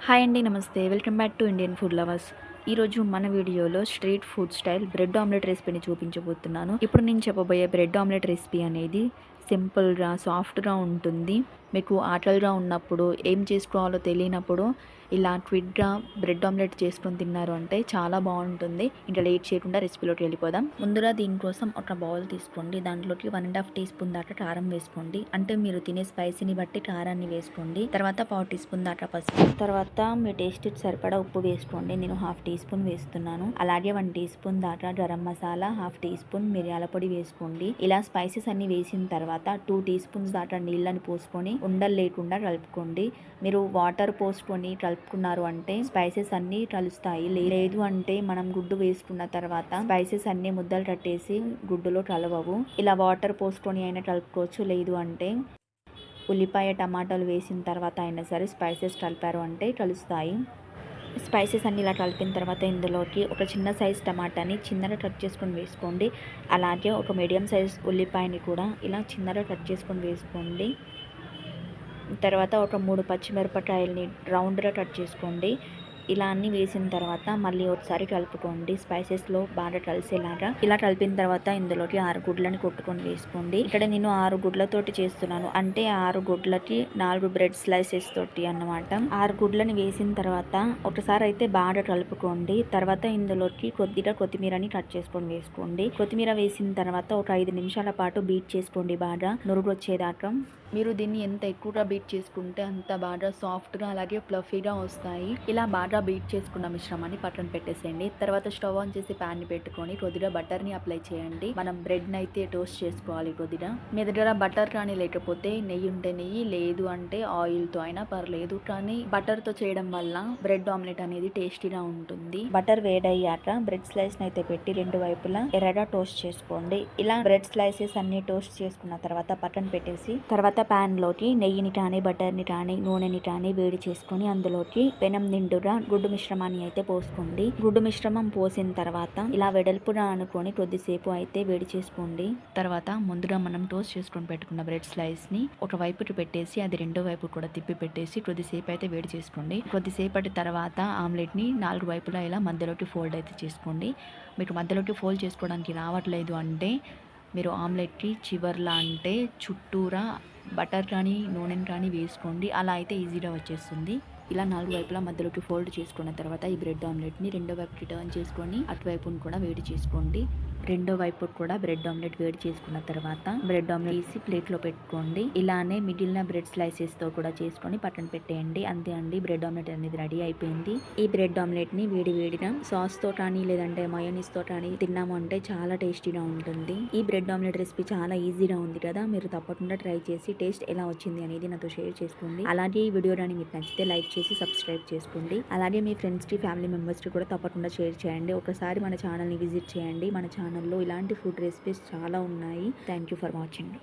Hi అండి, నమస్తే. Welcome back to Indian food lovers. ఈరోజు మన వీడియోలో street food style bread omelette రెసిపీని చూపించబోతున్నాను. ఇప్పుడు నేను చెప్పబోయే బ్రెడ్ ఆమ్లెట్ రెసిపీ అనేది సింపుల్గా, సాఫ్ట్గా ఉంటుంది. మీకు ఆకలిగా ఉన్నప్పుడు, ఏం చేసుకోవాలో తెలియనప్పుడు ఇలా క్విక్గా బ్రెడ్ ఆమ్లెట్ చేసుకొని తిన్నారు అంటే చాలా బాగుంటుంది. ఇంకా లేట్ చేయకుండా రెసిపీలోకి వెళ్ళిపోదాం. ముందుగా దీనికోసం ఒక బౌల్ తీసుకోండి. దాంట్లోకి 1.5 టీ స్పూన్ దాకా కారం వేసుకోండి. అంటే మీరు తినే స్పైసీని బట్టి కారాన్ని వేసుకోండి. తర్వాత 1/4 టీ స్పూన్ దాకా పసుపు, తర్వాత మీ టేస్ట్ సరిపడా ఉప్పు వేసుకోండి. నేను 1/2 టీ స్పూన్ వేస్తున్నాను. అలాగే 1 టీ స్పూన్ దాకా గరం మసాలా, 1/2 టీ స్పూన్ మిరియాల పొడి వేసుకోండి. ఇలా స్పైసెస్ అన్ని వేసిన తర్వాత 2 టీ స్పూన్స్ దాకా నీళ్ళని పోసుకొని ఉండలు లేకుండా కలుపుకోండి. మీరు వాటర్ పోసుకొని కలుపుకున్నారు అంటే స్పైసెస్ అన్ని కలుస్తాయి. లేదు అంటే మనం గుడ్డు వేసుకున్న తర్వాత స్పైసెస్ అన్ని ముద్దలు కట్టేసి గుడ్డులో కలవవు. ఇలా వాటర్ పోసుకొని అయినా కలుపుకోవచ్చు. లేదు అంటే ఉల్లిపాయ టమాటాలు వేసిన తర్వాత అయినా సరే స్పైసెస్ కలిపారు అంటే కలుస్తాయి. స్పైసెస్ అన్ని ఇలా కలిపిన తర్వాత ఇందులోకి ఒక చిన్న సైజ్ టమాటాని చిన్నగా కట్ చేసుకొని వేసుకోండి. అలాగే ఒక మీడియం సైజ్ ఉల్లిపాయని కూడా ఇలా చిన్నగా కట్ చేసుకొని వేసుకోండి. తర్వాత ఒక 3 పచ్చిమిరపకాయలని రౌండ్గా కట్ చేసుకోండి. ఇలా అన్నీ వేసిన తర్వాత మళ్ళీ ఒకసారి కలుపుకోండి, స్పైసెస్లో బాగా కలిసేలాగా. ఇలా కలిపిన తర్వాత ఇందులోకి 6 గుడ్లని కొట్టుకొని వేసుకోండి. ఇక్కడ నేను 6 గుడ్లతోటి చేస్తున్నాను, అంటే 6 గుడ్లకి 4 బ్రెడ్ స్లైసెస్ తోటి అన్నమాట. 6 గుడ్లని వేసిన తర్వాత ఒకసారి అయితే బాగా కలుపుకోండి. తర్వాత ఇందులోకి కొద్దిగా కొత్తిమీరని కట్ చేసుకొని వేసుకోండి. కొత్తిమీర వేసిన తర్వాత ఒక 5 నిమిషాల పాటు బీట్ చేసుకోండి, బాగా నురుగు వచ్చేదాకా. మీరు దీన్ని ఎంత ఎక్కువగా బీట్ చేసుకుంటే అంత బాగా సాఫ్ట్గా అలాగే ఫ్లఫీగా వస్తాయి. ఇలా బాగా బీట్ చేసుకున్న మిశ్రమాన్ని పక్కన పెట్టేసేయండి. తర్వాత స్టవ్ ఆన్ చేసి ప్యాన్ని పెట్టుకొని కొద్దిగా బటర్ని అప్లై చేయండి. మనం బ్రెడ్ని అయితే టోస్ట్ చేసుకోవాలి. కొద్దిగా మీ దగ్గర బటర్ కానీ లేకపోతే నెయ్యి ఉంటే నెయ్యి, లేదు అంటే ఆయిల్తో అయినా పర్లేదు. కానీ బటర్తో చేయడం వల్ల బ్రెడ్ ఆమ్లెట్ అనేది టేస్టీగా ఉంటుంది. బటర్ వేడయ్యాక బ్రెడ్ స్లైస్ అయితే పెట్టి 2 వైపులా ఎర్రగా టోస్ట్ చేసుకోండి. ఇలా బ్రెడ్ స్లైసెస్ అన్ని టోస్ట్ చేసుకున్న తర్వాత పక్కన పెట్టేసి తర్వాత ప్యాన్ లోకి నెయ్యిని కానీ బటర్ని కానీ నూనెని కానీ వేడి చేసుకొని అందులోకి పెనం నిండుగా గుడ్డు మిశ్రమాన్ని అయితే పోసుకోండి. గుడ్డు మిశ్రమం పోసిన తర్వాత ఇలా వెడల్పుగా అనుకొని కొద్దిసేపు అయితే వేడి చేసుకోండి. తర్వాత ముందుగా మనం టోస్ట్ చేసుకొని పెట్టుకున్న బ్రెడ్ స్లైస్ ని ఒక వైపుకి పెట్టేసి అది రెండో వైపు కూడా తిప్పి పెట్టేసి కొద్దిసేపు అయితే వేడి చేసుకోండి. కొద్దిసేపటి తర్వాత ఆమ్లెట్ ని 4 వైపులా ఇలా మధ్యలోకి ఫోల్డ్ అయితే చేసుకోండి. మీకు మధ్యలోకి ఫోల్డ్ చేసుకోవడానికి రావట్లేదు అంటే మీరు ఆమ్లెట్కి చివర్లా అంటే చుట్టూరా బటర్ కానీ నూనెని కానీ వేసుకోండి. అలా అయితే ఈజీగా వచ్చేస్తుంది. ఇలా 4 వైపులా మధ్యలోకి ఫోల్డ్ చేసుకున్న తర్వాత ఈ బ్రెడ్ ఆమ్లెట్ని రెండో వైపుకి టర్న్ చేసుకొని అటువైపును కూడా వేడి చేసుకోండి. రెండో వైపు కూడా బ్రెడ్ ఆమ్లెట్ వేడి చేసుకున్న తర్వాత బ్రెడ్ ఆమ్లెట్ తీసి ప్లేట్లో పెట్టుకోండి. ఇలానే మిగిలిన బ్రెడ్ స్లైసెస్ తో కూడా చేసుకొని పక్కన పెట్టేయండి. అంతే అండి, బ్రెడ్ ఆమ్లెట్ అనేది రెడీ అయిపోయింది. ఈ బ్రెడ్ ఆమ్లెట్ ని వేడి వేడిగా సాస్ తో కానీ లేదంటే మయోనీస్ తో కానీ తిన్నాము అంటే చాలా టేస్టీగా ఉంటుంది. ఈ బ్రెడ్ ఆమ్లెట్ రెసిపీ చాలా ఈజీగా ఉంది కదా, మీరు తప్పకుండా ట్రై చేసి టేస్ట్ ఎలా వచ్చింది అనేది నాతో షేర్ చేసుకోండి. అలాగే ఈ వీడియో కానీ మీకు నచ్చితే లైక్ చేసి సబ్స్క్రైబ్ చేసుకోండి. అలాగే మీ ఫ్రెండ్స్ కి ఫ్యామిలీ మెంబర్స్ కి కూడా తప్పకుండా షేర్ చేయండి. ఒకసారి మన ఛానల్ ని విజిట్ చేయండి. మన ఛానల్లో ఇలాంటి ఫుడ్ రెసిపీస్ చాలా ఉన్నాయి. Thank you for watching.